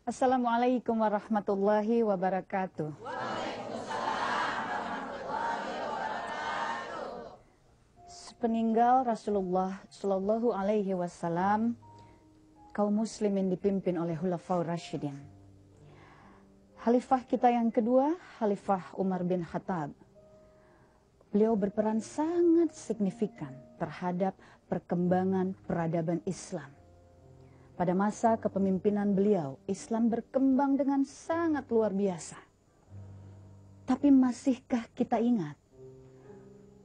Assalamualaikum warahmatullahi wabarakatuh. Sepeninggal Rasulullah Shallallahu Alaihi Wasallam, kaum muslimin dipimpin oleh Khulafaur Rasyidin. Khalifah kita yang kedua, Khalifah Umar bin Khattab. Beliau berperan sangat signifikan terhadap perkembangan peradaban Islam. Pada masa kepemimpinan beliau, Islam berkembang dengan sangat luar biasa. Tapi masihkah kita ingat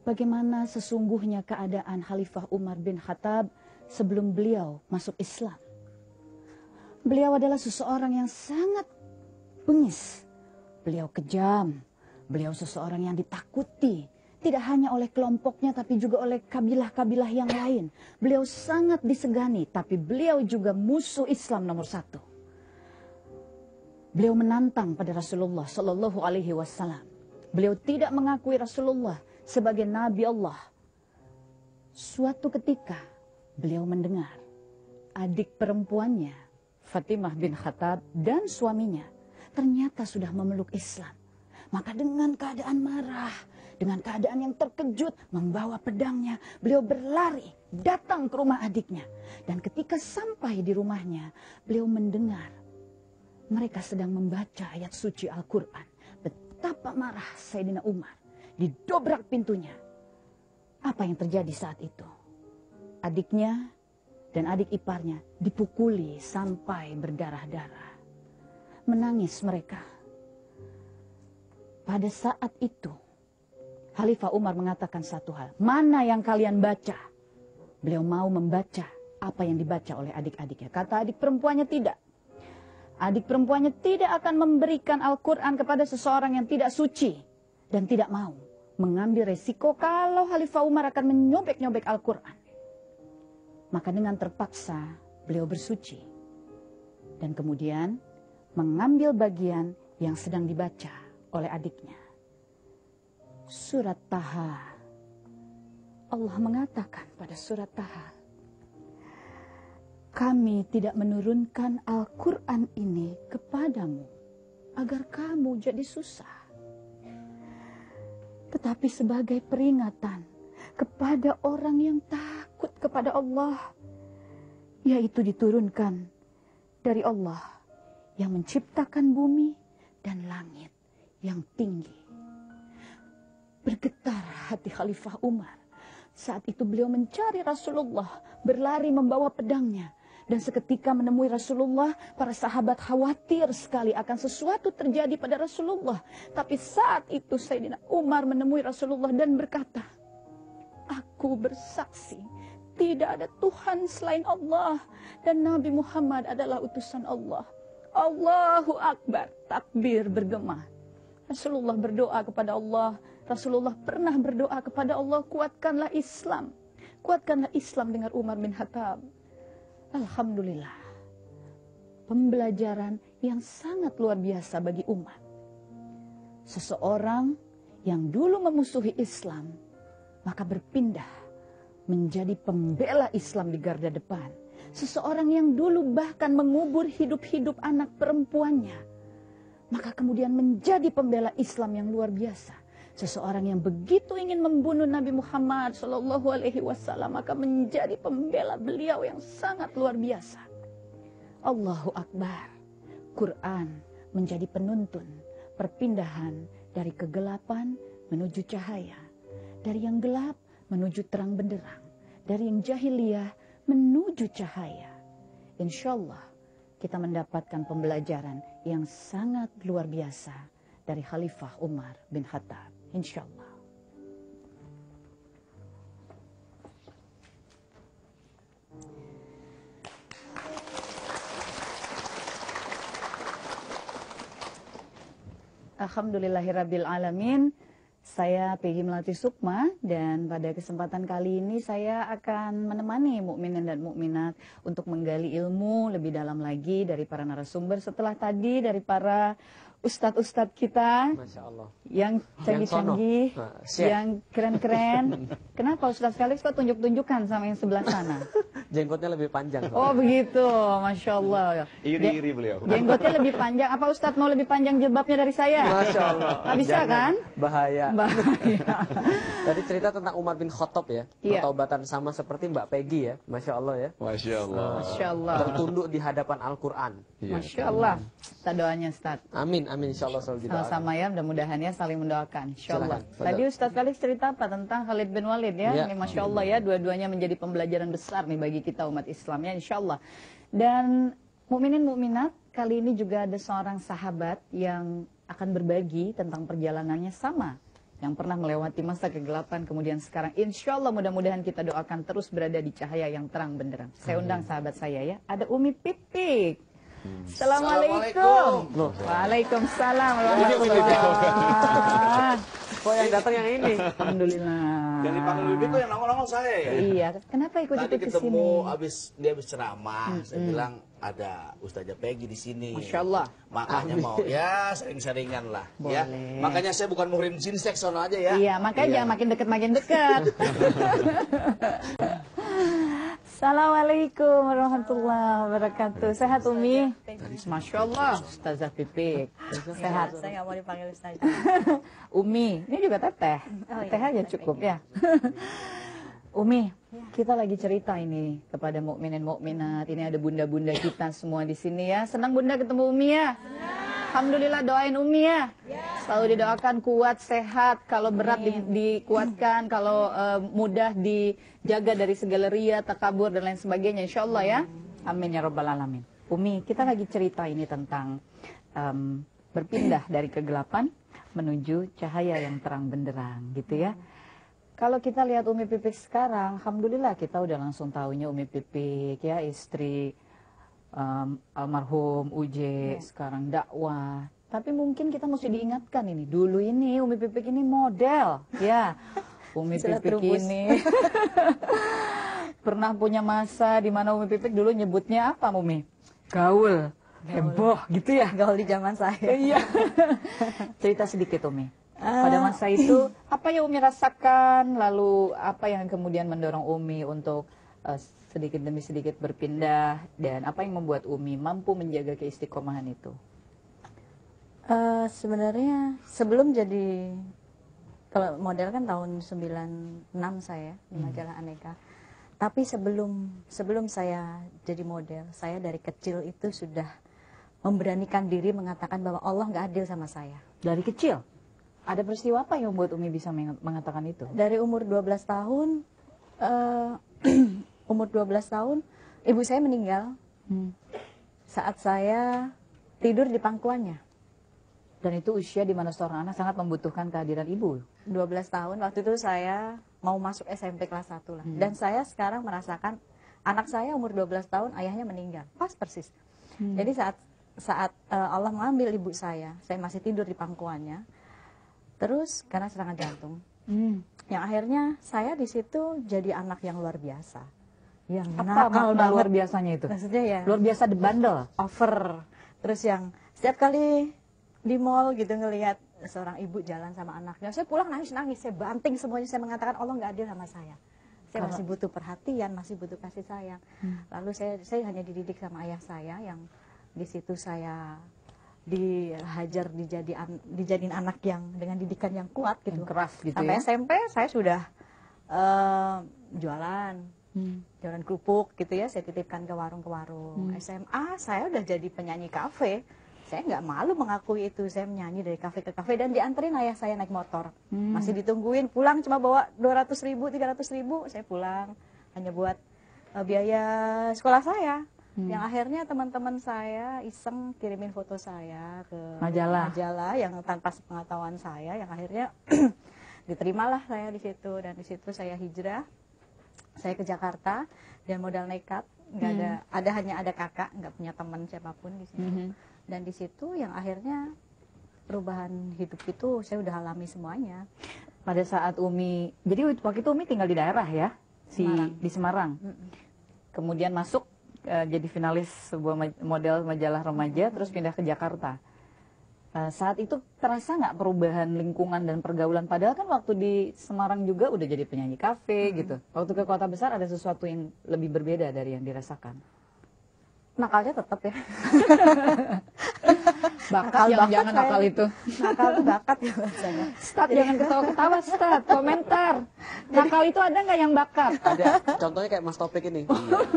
bagaimana sesungguhnya keadaan Khalifah Umar bin Khattab sebelum beliau masuk Islam? Beliau adalah seseorang yang sangat bengis. Beliau kejam. Beliau seseorang yang ditakuti. Tidak hanya oleh kelompoknya tapi juga oleh kabilah-kabilah yang lain. Beliau sangat disegani, tapi beliau juga musuh Islam nomor satu. Beliau menantang pada Rasulullah Shallallahu Alaihi Wasallam. Beliau tidak mengakui Rasulullah sebagai Nabi Allah. Suatu ketika beliau mendengar adik perempuannya Fatimah bin Khattab dan suaminya ternyata sudah memeluk Islam. Maka dengan keadaan marah, dengan keadaan yang terkejut, membawa pedangnya, beliau berlari datang ke rumah adiknya. Dan ketika sampai di rumahnya, beliau mendengar mereka sedang membaca ayat suci Al-Quran. Betapa marah Sayyidina Umar. Didobrak pintunya. Apa yang terjadi saat itu? Adiknya dan adik iparnya dipukuli sampai berdarah-darah. Menangis mereka. Pada saat itu, Khalifah Umar mengatakan satu hal. Mana yang kalian baca? Beliau mau membaca apa yang dibaca oleh adik-adiknya. Kata adik perempuannya tidak. Adik perempuannya tidak akan memberikan Al-Quran kepada seseorang yang tidak suci. Dan tidak mau mengambil resiko kalau Khalifah Umar akan menyobek-nyobek Al-Quran. Maka dengan terpaksa beliau bersuci. Dan kemudian mengambil bagian yang sedang dibaca oleh adiknya. Surat Taha. Allah mengatakan pada surat Taha, kami tidak menurunkan Al-Quran ini kepadamu agar kamu jadi susah, tetapi sebagai peringatan kepada orang yang takut kepada Allah, yaitu diturunkan dari Allah yang menciptakan bumi dan langit yang tinggi. Bergetar hati Khalifah Umar. Saat itu beliau mencari Rasulullah, berlari membawa pedangnya. Dan seketika menemui Rasulullah, para sahabat khawatir sekali akan sesuatu terjadi pada Rasulullah. Tapi saat itu Sayyidina Umar menemui Rasulullah dan berkata, aku bersaksi, tidak ada Tuhan selain Allah. Dan Nabi Muhammad adalah utusan Allah. Allahu Akbar, takbir bergema. Rasulullah berdoa kepada Allah. Rasulullah pernah berdoa kepada Allah, kuatkanlah Islam. Kuatkanlah Islam dengan Umar bin Khattab. Alhamdulillah. Pembelajaran yang sangat luar biasa bagi umat. Seseorang yang dulu memusuhi Islam, maka berpindah menjadi pembela Islam di garda depan. Seseorang yang dulu bahkan mengubur hidup-hidup anak perempuannya, maka kemudian menjadi pembela Islam yang luar biasa. Seseorang yang begitu ingin membunuh Nabi Muhammad Shallallahu Alaihi Wasallam, maka menjadi pembela beliau yang sangat luar biasa. Allahu Akbar. Quran menjadi penuntun perpindahan dari kegelapan menuju cahaya, dari yang gelap menuju terang benderang, dari yang jahiliyah menuju cahaya. Insya Allah kita mendapatkan pembelajaran yang sangat luar biasa dari Khalifah Umar bin Khattab. Insya Allah. Alhamdulillahirabbil alamin. Saya Peggy Melati Sukma, dan pada kesempatan kali ini saya akan menemani mukminin dan mukminat untuk menggali ilmu lebih dalam lagi dari para narasumber. Setelah tadi dari para ustadz-ustadz kita Masya Allah. yang canggih-canggih, Yang sono. Nah, siap. yang keren-keren. Kenapa Ustadz Felix kok tunjuk-tunjukkan sama yang sebelah sana? Jenggotnya lebih panjang. Oh begitu, Masya Allah. Iri-iri beliau. Jenggotnya lebih panjang. Apa Ustadz mau lebih panjang jilbabnya dari saya? Masya Allah. Nggak bisa Jangan. kan? Bahaya. Bahaya. Tadi cerita tentang Umar bin Khattab ya. Iya. Pertobatan sama seperti Mbak Peggy ya. Masya Allah ya. Masya Allah. Masya Allah. Tertunduk di hadapan Al-Quran. Iya. Masya Allah. Kita doanya Ustadz. Amin, amin. Insya Allah selalu didoakan. Sama-sama ya, mudah-mudahan ya saling mendoakan. Insya Allah. Silakan. Tadi Ustadz Felix cerita apa tentang Khalid bin Walid ya? Ya. Ini Masya Allah ya, dua-duanya menjadi pembelajaran besar nih bagi kita umat Islam ya, Insya Allah. Dan mukminin mukminat, kali ini juga ada seorang sahabat yang akan berbagi tentang perjalanannya sama. Yang pernah melewati masa kegelapan, kemudian sekarang Insya Allah mudah-mudahan kita doakan terus berada di cahaya yang terang benderang. Saya undang sahabat saya ya, ada Umi Pipik. Assalamualaikum. Waalaikumsalam warahmatullahi. Kok yang datang yang ini? Alhamdulillah. Yang dipanggil Bibi kok yang nongol-nongol saya ya? Iya, kenapa Tadi ikut-ikut ke ketemu sini? dia habis ceramah, saya bilang ada Ustazah Peggy di sini. Masya Allah. Makanya mau ya sering-seringan lah. Ya. Boleh. Makanya saya bukan muhrim di sini, saya kesono aja ya. Iya, makanya jangan makin dekat. Assalamualaikum warahmatullahi wabarakatuh. Sehat Umi? Masya Allah, Ustazah Pipik. Sehat. Saya nggak mau dipanggil Ustazah. Umi, ini juga teteh. Oh, iya, Teteh aja teteh cukup ya. Umi, kita lagi cerita ini kepada mukminin mukminat. Ini ada bunda-bunda kita semua di sini ya. Senang bunda ketemu Umi ya? Alhamdulillah, doain Umi ya. Selalu didoakan kuat, sehat. Kalau berat dikuatkan, kalau mudah dijaga dari segala ria, takabur dan lain sebagainya. Insya Allah ya. Amin ya Rabbal Alamin. Umi, kita lagi cerita ini tentang berpindah dari kegelapan menuju cahaya yang terang benderang gitu ya. Kalau kita lihat Umi Pipik sekarang, alhamdulillah kita udah langsung tahunya Umi Pipik ya, istri almarhum Uje, sekarang dakwah. Tapi mungkin kita mesti diingatkan ini, dulu ini Umi Pipik ini model ya. Umi Pipik ini pernah punya masa di mana Umi Pipik dulu nyebutnya apa Umi? Gaul, heboh gitu ya. Gaul di zaman saya. Iya. Cerita sedikit Umi. Pada masa itu apa yang Umi rasakan, lalu apa yang kemudian mendorong Umi untuk sedikit demi sedikit berpindah, dan apa yang membuat Umi mampu menjaga keistiqomahan itu? Sebenarnya sebelum jadi, kalau model kan tahun 96 saya di majalah Aneka. Tapi sebelum saya jadi model, saya dari kecil itu sudah memberanikan diri mengatakan bahwa Allah nggak adil sama saya. Dari kecil? Ada peristiwa apa yang membuat Umi bisa mengatakan itu? Dari umur 12 tahun, umur 12 tahun, ibu saya meninggal saat saya tidur di pangkuannya. Dan itu usia di mana seorang anak sangat membutuhkan kehadiran ibu. 12 tahun, waktu itu saya mau masuk SMP kelas 1 lah. Dan saya sekarang merasakan anak saya umur 12 tahun, ayahnya meninggal. Pas persis. Jadi saat Allah mengambil ibu saya masih tidur di pangkuannya. Terus karena serangan jantung. Yang akhirnya saya di situ jadi anak yang luar biasa. Yang Apa nakal makna luar biasanya itu? Maksudnya ya Luar biasa the bandel. over. Terus yang setiap kali di mall gitu ngelihat seorang ibu jalan sama anaknya, saya pulang nangis-nangis, saya banting semuanya, saya mengatakan Allah nggak adil sama saya. Saya masih butuh perhatian, masih butuh kasih sayang. Lalu saya hanya dididik sama ayah saya yang di situ saya dihajar dijadiin anak yang dengan didikan yang kuat gitu. Yang keras gitu Sampai ya. SMP saya sudah jualan kerupuk gitu ya, saya titipkan ke warung-warung. SMA saya udah jadi penyanyi kafe. Saya nggak malu mengakui itu, saya menyanyi dari kafe ke kafe dan dianterin ayah saya naik motor. Masih ditungguin, pulang cuma bawa 200.000, 300.000, saya pulang hanya buat biaya sekolah saya. Yang akhirnya teman-teman saya iseng kirimin foto saya ke majalah yang tanpa sepengetahuan saya, yang akhirnya diterimalah saya di situ, dan di situ saya hijrah. Saya ke Jakarta dan modal nekat, nggak hanya ada kakak, nggak punya teman siapapun di situ. Dan di situ yang akhirnya perubahan hidup itu saya udah alami semuanya. Pada saat Umi, jadi waktu itu Umi tinggal di daerah ya, di Semarang. Kemudian masuk jadi finalis sebuah model majalah remaja, terus pindah ke Jakarta. Saat itu terasa nggak perubahan lingkungan dan pergaulan? Padahal kan waktu di Semarang juga udah jadi penyanyi kafe gitu. Waktu ke kota besar ada sesuatu yang lebih berbeda dari yang dirasakan. Nakalnya tetap ya. Bakat jangan nakal itu. Nakal itu bakat ya bahasanya. Stat, jangan ketawa-ketawa, Stat. Komentar. Nakal itu ada nggak yang bakat? Ada. Contohnya kayak Mas Topik ini.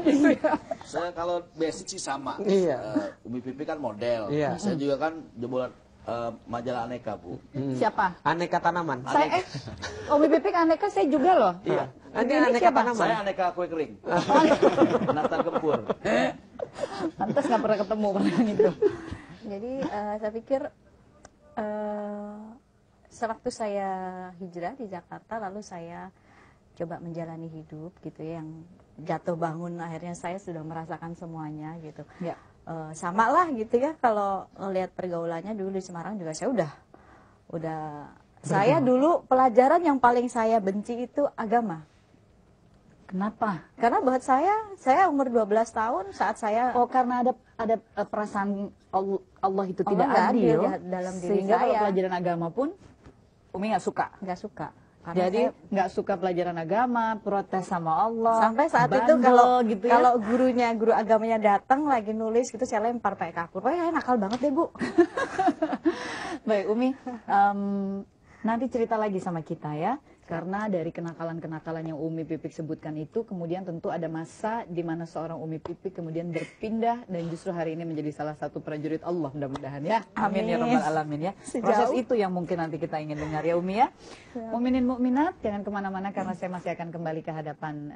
Gitu ya. Saya kalau basic sih sama. Iya. Umi Pipi kan model. Iya. Saya juga kan jebolan majalah Aneka, Bu. Siapa? Aneka tanaman. Saya Umi Pipik aneka saya juga loh. Iya. Ini Ini aneka siapa? tanaman. Saya Aneka kue kering. Nathan Gempur. Pantas nggak pernah ketemu orang itu. Jadi saya pikir sewaktu saya hijrah di Jakarta, lalu saya coba menjalani hidup gitu ya, yang jatuh bangun akhirnya saya sudah merasakan semuanya gitu. Ya. Sama lah gitu ya, kalau ngelihat pergaulannya dulu di Semarang juga saya udah saya dulu pelajaran yang paling saya benci itu agama. Kenapa? Karena buat saya umur 12 tahun saat saya Oh, karena ada perasaan Allah itu Allah tidak nggak adil adil dalam diri sehingga kalau saya. pelajaran agama pun Umi nggak suka. nggak suka. Karena Jadi saya- nggak suka pelajaran agama, protes sama Allah. sampai saat itu bandel kalau gitu ya. kalau guru agamanya datang lagi nulis gitu, saya lempar pakai kapur. Pokoknya nakal banget deh, Bu. Baik Umi, nanti cerita lagi sama kita ya. Karena dari kenakalan-kenakalan yang Umi Pipik sebutkan itu, kemudian tentu ada masa di mana seorang Umi Pipik kemudian berpindah dan justru hari ini menjadi salah satu prajurit Allah, mudah-mudahan ya. Amin ya Amin. rabbal alamin ya. Sejauh. Proses itu yang mungkin nanti kita ingin dengar ya Umi ya. Mukminin mukminat, jangan kemana-mana karena saya masih akan kembali ke hadapan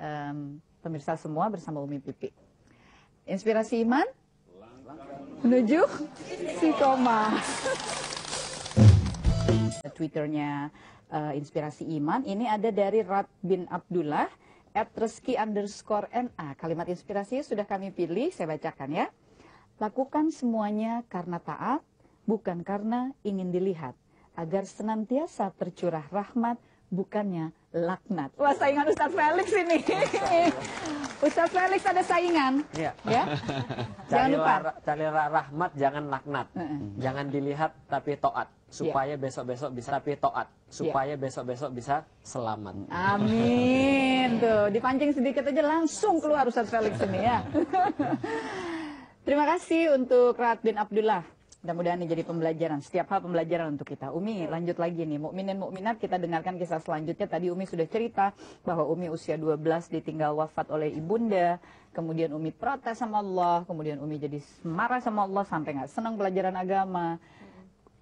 pemirsa semua bersama Umi Pipik. Inspirasi iman menuju istiqomah. Twitternya Inspirasi Iman ini ada dari Rat bin Abdullah @reski_NA. Kalimat inspirasinya sudah kami pilih, saya bacakan ya. Lakukan semuanya karena taat, bukan karena ingin dilihat, agar senantiasa tercurah rahmat, bukannya laknat. Wah, saingan Ustadz Felix ini. Ustadz Felix ada saingan. Iya. Ya. Jangan lupa. Carilah rahmat, jangan laknat. Jangan dilihat tapi taat. Supaya besok-besok bisa tapi taat. Supaya besok-besok bisa selamat. Amin. Tuh, dipancing sedikit aja langsung keluar Ustadz Felix ini ya. Terima kasih untuk Rat bin Abdullah. Mudah-mudahan ini jadi pembelajaran. Setiap hal pembelajaran untuk kita. Umi, lanjut lagi nih. Mukminin mukminat, kita dengarkan kisah selanjutnya. Tadi Umi sudah cerita bahwa Umi usia 12 ditinggal wafat oleh ibunda. Kemudian Umi protes sama Allah. Kemudian Umi jadi marah sama Allah sampai nggak senang pelajaran agama.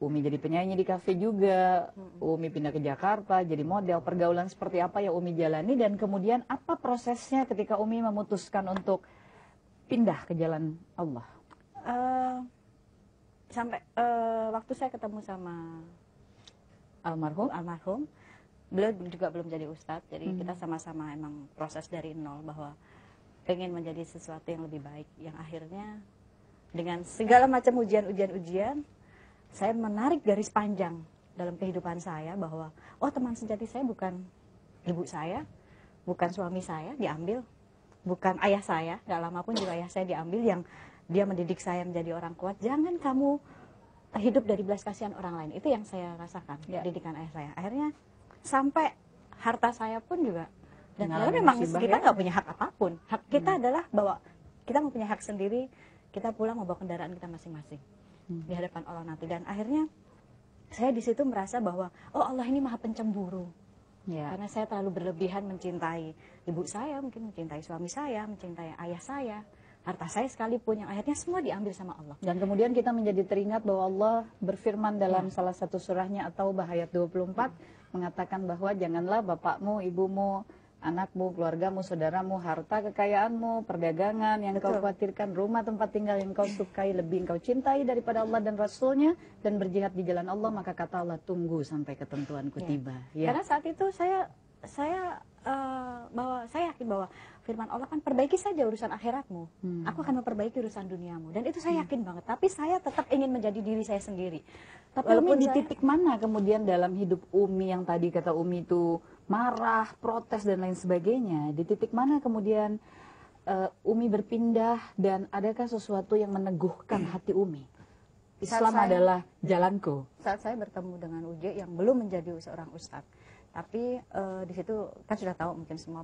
Umi jadi penyanyi di kafe juga. Umi pindah ke Jakarta jadi model. Pergaulan seperti apa yang Umi jalani, dan kemudian apa prosesnya ketika Umi memutuskan untuk pindah ke jalan Allah? Sampai waktu saya ketemu sama almarhum, beliau juga belum jadi ustadz, jadi kita sama-sama emang proses dari nol, bahwa pengen menjadi sesuatu yang lebih baik, yang akhirnya dengan segala macam ujian, saya menarik garis panjang dalam kehidupan saya bahwa teman sejati saya bukan ibu saya, bukan suami saya diambil, bukan ayah saya, gak lama pun juga ayah saya diambil, yang dia mendidik saya menjadi orang kuat. Jangan kamu hidup dari belas kasihan orang lain. Itu yang saya rasakan, didikan ayah saya. Akhirnya sampai harta saya pun juga, dan Ngalamin memang musibah kita ya? nggak punya hak apapun. Hak kita adalah bahwa kita mempunyai hak sendiri, kita pulang membawa kendaraan kita masing-masing di hadapan Allah nanti. Dan akhirnya saya di situ merasa bahwa Allah ini maha pencemburu. Ya. Karena saya terlalu berlebihan mencintai ibu saya, mungkin mencintai suami saya, mencintai ayah saya, harta saya sekalipun, yang akhirnya semua diambil sama Allah. Dan kemudian kita menjadi teringat bahwa Allah berfirman dalam salah satu surahnya At-Taubah ayat 24 mengatakan bahwa janganlah bapakmu, ibumu, anakmu, keluargamu, saudaramu, harta kekayaanmu, perdagangan yang kau khawatirkan, rumah tempat tinggal yang kau sukai lebih engkau cintai daripada Allah dan Rasulnya, dan berjihad di jalan Allah, maka kata Allah, tunggu sampai ketentuanku tiba. Ya. Karena saat itu saya yakin bahwa firman Allah kan, perbaiki saja urusan akhiratmu, aku akan memperbaiki urusan duniamu, dan itu saya yakin banget. Tapi saya tetap ingin menjadi diri saya sendiri. Tapi Umi di titik mana kemudian dalam hidup Umi yang tadi kata Umi itu marah, protes dan lain sebagainya, di titik mana kemudian Umi berpindah, dan adakah sesuatu yang meneguhkan hati Umi? Islam adalah jalanku. Saat saya bertemu dengan Uje yang belum menjadi seorang ustadz, tapi di situ kan sudah tahu mungkin semua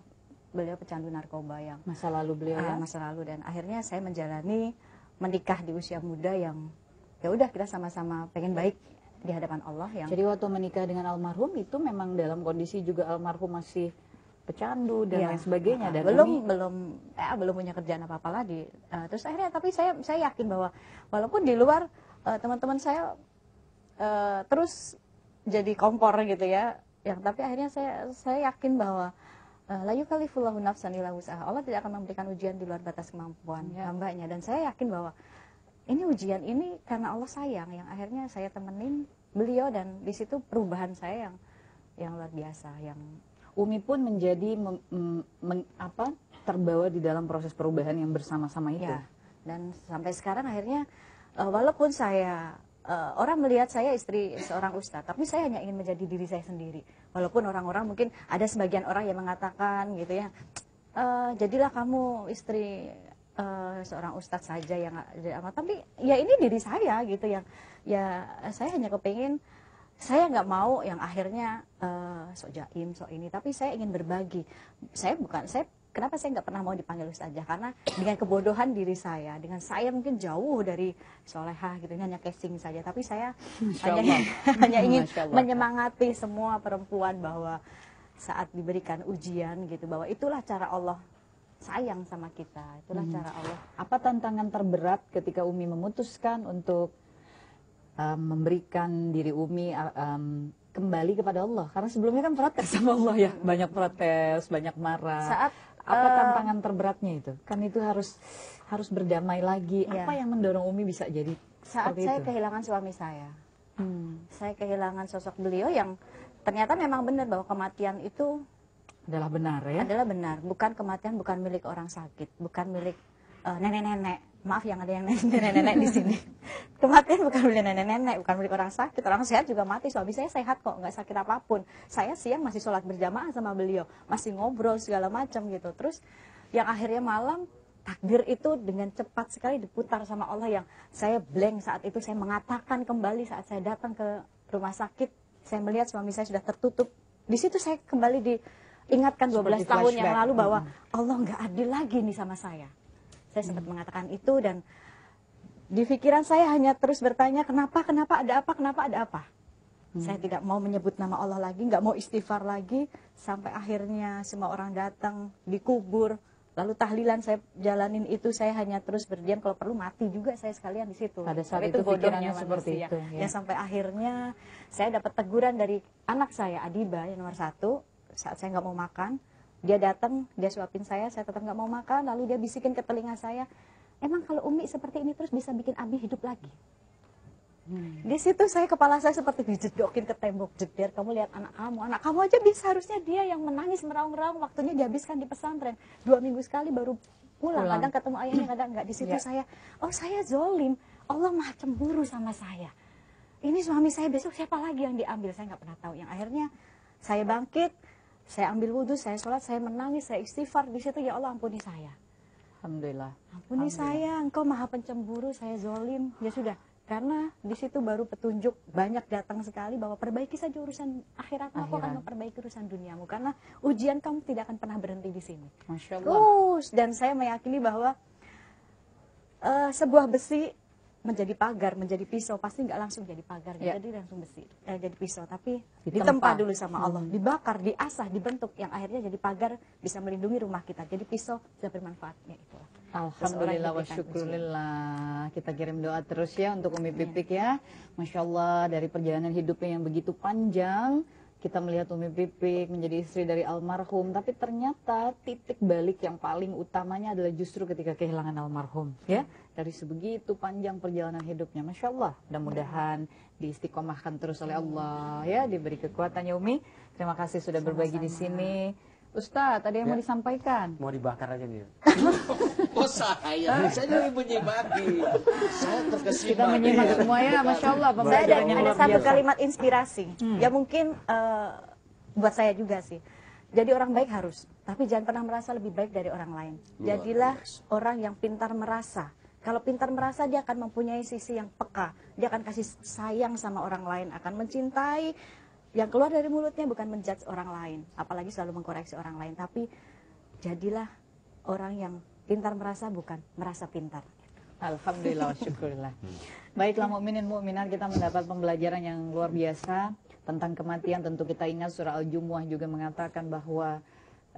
beliau pecandu narkoba yang Masa lalu beliau ya. masa lalu, dan akhirnya saya menjalani menikah di usia muda yang ya udah kita sama-sama pengen baik di hadapan Allah yang. Jadi waktu menikah dengan almarhum itu memang dalam kondisi juga almarhum masih pecandu dan lain sebagainya, dan belum punya kerjaan apa-apa lagi. Terus akhirnya tapi saya yakin bahwa walaupun di luar teman-teman saya terus jadi kompor gitu ya, yang tapi akhirnya saya yakin bahwa la yukallifullahu nafsan illa wus'aha. Allah tidak akan memberikan ujian di luar batas kemampuan hambanya, dan saya yakin bahwa ini ujian ini karena Allah sayang, yang akhirnya saya temenin beliau, dan di situ perubahan saya yang luar biasa. Yang Umi pun menjadi terbawa di dalam proses perubahan yang bersama-sama itu. ya, dan sampai sekarang akhirnya walaupun saya orang melihat saya istri seorang ustadz, tapi saya hanya ingin menjadi diri saya sendiri. Walaupun orang-orang mungkin ada sebagian orang yang mengatakan gitu ya, jadilah kamu istri seorang ustadz saja yang tapi ya ini diri saya gitu, yang ya saya hanya kepingin, saya nggak mau yang akhirnya sok jaim sok ini, tapi saya ingin berbagi. Kenapa saya nggak pernah mau dipanggil ustazah, karena dengan kebodohan diri saya, dengan saya mungkin jauh dari solehah gitu, ini hanya casing saja, tapi saya hanya ingin menyemangati semua perempuan bahwa saat diberikan ujian gitu, bahwa itulah cara Allah sayang sama kita, itulah cara Allah. Apa tantangan terberat ketika Umi memutuskan untuk memberikan diri Umi kembali kepada Allah? Karena sebelumnya kan protes sama Allah ya, banyak protes, banyak marah. Apa tantangan terberatnya itu? Kan itu harus berdamai lagi. Ya. Apa yang mendorong Umi bisa jadi saat seperti saya itu? kehilangan suami saya kehilangan sosok beliau yang ternyata memang benar bahwa kematian itu Adalah benar ya? adalah benar. Bukan kematian, bukan milik orang sakit, bukan milik nenek-nenek. Maaf yang ada yang nenek-nenek di sini. Kematian bukan milik nenek-nenek, bukan milik orang sakit. Orang sehat juga mati. Suami saya sehat kok, nggak sakit apapun. Saya siang masih sholat berjamaah sama beliau, masih ngobrol segala macam gitu. Terus yang akhirnya malam, takdir itu dengan cepat sekali diputar sama Allah, yang saya blank saat itu. Saya mengatakan kembali saat saya datang ke rumah sakit, saya melihat suami saya sudah tertutup. Di situ saya kembali diingatkan 12 tahun yang lalu bahwa Allah nggak adil lagi nih sama saya. Saya sempat mengatakan itu, dan di pikiran saya hanya terus bertanya, kenapa ada apa. Saya tidak mau menyebut nama Allah lagi, nggak mau istighfar lagi, sampai akhirnya semua orang datang, dikubur, lalu tahlilan saya jalanin itu, saya hanya terus berdiam, kalau perlu mati juga saya sekalian di situ. Pada saat itu itu pikirannya seperti itu. Ya, sampai akhirnya saya dapat teguran dari anak saya, Adiba, yang nomor 1, saat saya nggak mau makan. Dia datang, dia suapin saya tetap nggak mau makan, lalu dia bisikin ke telinga saya, emang kalau Umi seperti ini terus bisa bikin Abi hidup lagi? Di situ kepala saya seperti dijedokin ke tembok, jeder, kamu lihat anak kamu aja bisa, harusnya dia yang menangis meraung-raung, waktunya dihabiskan di pesantren, 2 minggu sekali baru pulang. Kadang ketemu ayahnya, kadang nggak. Di situ saya zolim, Allah maha cemburu sama saya. Ini suami saya besok siapa lagi yang diambil, saya nggak pernah tahu. Yang akhirnya saya bangkit, saya ambil wudhu, saya sholat, saya menangis, saya istighfar. Di situ, ya Allah ampuni saya. Alhamdulillah. Ampuni saya, Engkau maha pencemburu, saya zolim. Ya sudah, karena di situ baru petunjuk banyak datang sekali bahwa perbaiki saja urusan akhiratmu, aku akan memperbaiki urusan duniamu. Karena ujian kamu tidak akan pernah berhenti di sini. Masya Allah. Terus, dan saya meyakini bahwa sebuah besi menjadi pagar, menjadi pisau, pasti nggak langsung jadi pagar, jadi langsung besi, jadi pisau, tapi ditempa dulu sama Allah, dibakar, diasah, dibentuk, yang akhirnya jadi pagar, bisa melindungi rumah kita, jadi pisau bisa bermanfaatnya itulah. Alhamdulillah wa syukurillah. Kita kirim doa terus ya untuk Umi Pipik ya. Masya Allah, dari perjalanan hidupnya yang begitu panjang, kita melihat Umi Pipik menjadi istri dari almarhum, tapi ternyata titik balik yang paling utamanya adalah justru ketika kehilangan almarhum ya. Dari sebegitu panjang perjalanan hidupnya, Masya Allah, mudah-mudahan diistiqomahkan terus oleh Allah ya, diberi kekuatan ya Umi. Terima kasih sudah berbagi di sini. Ustadz, ada yang mau disampaikan? Mau dibakar aja nih. Oh saya dari menyimaki. Saya terkesima. Kita menyimak semua ya, Masya Allah. Saya ada satu kalimat inspirasi. Ya mungkin buat saya juga sih. Jadi orang baik harus, tapi jangan pernah merasa lebih baik dari orang lain. Jadilah orang yang pintar merasa. Kalau pintar merasa, dia akan mempunyai sisi yang peka. Dia akan kasih sayang sama orang lain, akan mencintai. Yang keluar dari mulutnya bukan menjudge orang lain, apalagi selalu mengkoreksi orang lain. Tapi jadilah orang yang pintar merasa, bukan merasa pintar. Alhamdulillah, syukurillah. Baiklah mukminin mukminat, kita mendapat pembelajaran yang luar biasa tentang kematian. Tentu kita ingat surah Al-Jumuah juga mengatakan bahwa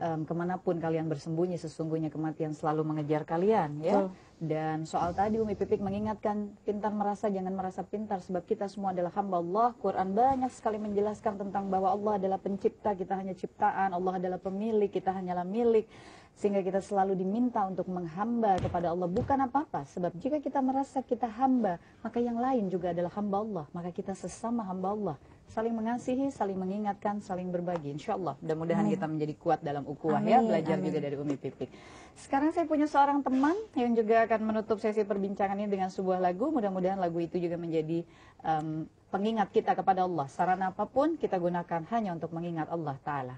kemanapun kalian bersembunyi, sesungguhnya kematian selalu mengejar kalian, ya. Dan soal tadi Umi Pipik mengingatkan pintar merasa, jangan merasa pintar, sebab kita semua adalah hamba Allah. Quran banyak sekali menjelaskan tentang bahwa Allah adalah pencipta, kita hanya ciptaan, Allah adalah pemilik, kita hanyalah milik. Sehingga kita selalu diminta untuk menghamba kepada Allah, bukan apa-apa. Sebab jika kita merasa kita hamba, maka yang lain juga adalah hamba Allah. Maka kita sesama hamba Allah, saling mengasihi, saling mengingatkan, saling berbagi. Insya Allah, mudah-mudahan kita menjadi kuat dalam ukhuwah, ya, belajar juga dari Umi Pipik. Sekarang saya punya seorang teman yang juga akan menutup sesi perbincangan ini dengan sebuah lagu. Mudah-mudahan lagu itu juga menjadi pengingat kita kepada Allah. Sarana apapun kita gunakan hanya untuk mengingat Allah Ta'ala.